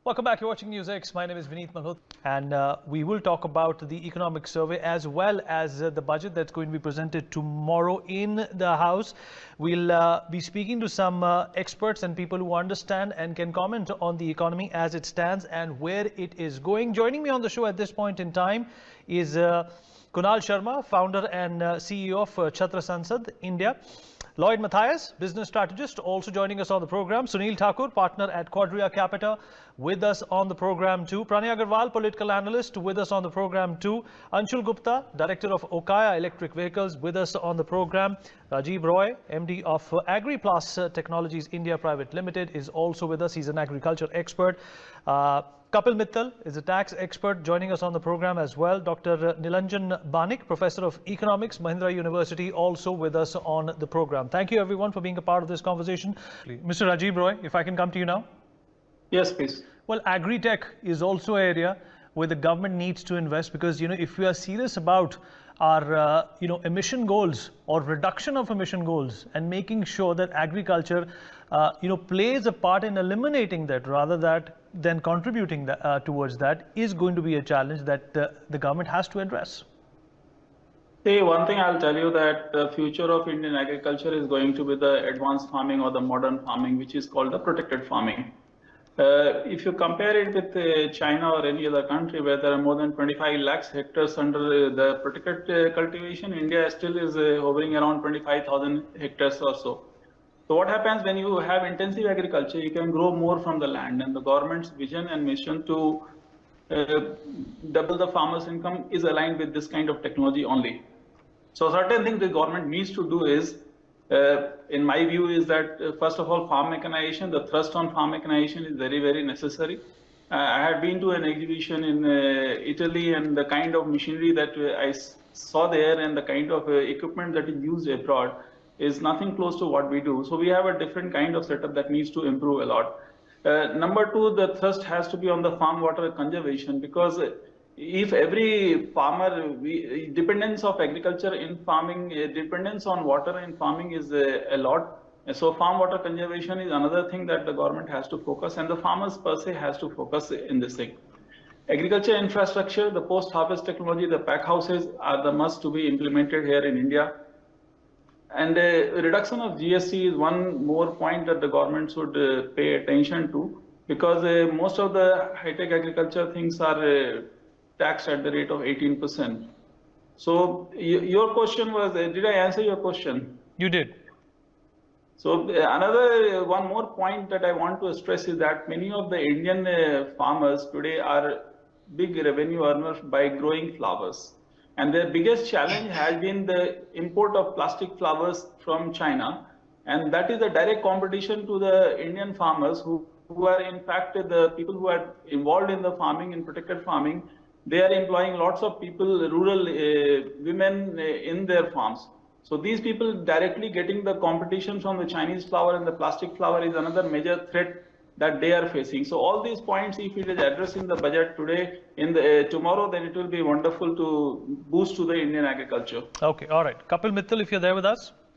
Welcome back. You're watching Newsx. My name is Vineet Malhotra, and we will talk about the economic survey as well as the budget that's going to be presented tomorrow in the House. We'll be speaking to some experts and people who understand and can comment on the economy as it stands and where it is going. Joining me on the show at this point in time is Kunal Sharma, founder and CEO of Chhatra Sansad, India. Lloyd Matthias, business strategist, also joining us on the program. Sunil Thakur, partner at Quadria Capita, with us on the program too. Pranay Agarwal, political analyst, with us on the program too. Anshul Gupta, director of Okaya Electric Vehicles, with us on the program. Rajeeb Roy, MD of Agriplast Technologies India Private Limited, is also with us. He's an agriculture expert. Kapil Mittal is a tax expert, joining us on the program as well. Dr. Nilanjan Banik, Professor of Economics, Mahindra University, also with us on the program. Thank you everyone for being a part of this conversation. Mr. Rajeeb Roy, if I can come to you now. Yes, please. Well, agri-tech is also an area where the government needs to invest, because, if we are serious about our, emission goals or reduction of emission goals and making sure that agriculture, plays a part in eliminating that rather than contributing towards that, is going to be a challenge that the government has to address. See, one thing I'll tell you, that the future of Indian agriculture is going to be the advanced farming or the modern farming, which is called the protected farming. If you compare it with China or any other country where there are more than 25 lakhs hectares under the protected cultivation, India still is hovering around 25,000 hectares or so. So what happens when you have intensive agriculture? You can grow more from the land, and the government's vision and mission to double the farmer's income is aligned with this kind of technology only. So certain things the government needs to do is, in my view, is that first of all, farm mechanization, the thrust on farm mechanization is very, very necessary. I had been to an exhibition in Italy, and the kind of machinery that I saw there and the kind of equipment that is used abroad is nothing close to what we do. So we have a different kind of setup that needs to improve a lot. Number two, the thrust has to be on the farm water conservation, because if every farmer, dependence of agriculture in farming, dependence on water in farming is a lot. So farm water conservation is another thing that the government has to focus, and the farmers per se has to focus in this thing. Agriculture infrastructure, the post-harvest technology, the pack houses are the must to be implemented here in India. And reduction of GST is one more point that the government should pay attention to, because most of the high-tech agriculture things are taxed at the rate of 18%. So your question was, did I answer your question? You did. So one more point that I want to stress is that many of the Indian farmers today are big revenue earners by growing flowers. And the biggest challenge has been the import of plastic flowers from China. And that is a direct competition to the Indian farmers who are in fact the people who are involved in the farming, in protected farming. They are employing lots of people, rural women in their farms. So these people directly getting the competition from the Chinese flower and the plastic flower is another major threat that they are facing. So all these points, if it is addressed in the budget today, tomorrow, then it will be wonderful to boost to the Indian agriculture. Okay, all right. Kapil Mittal, if you're there with us.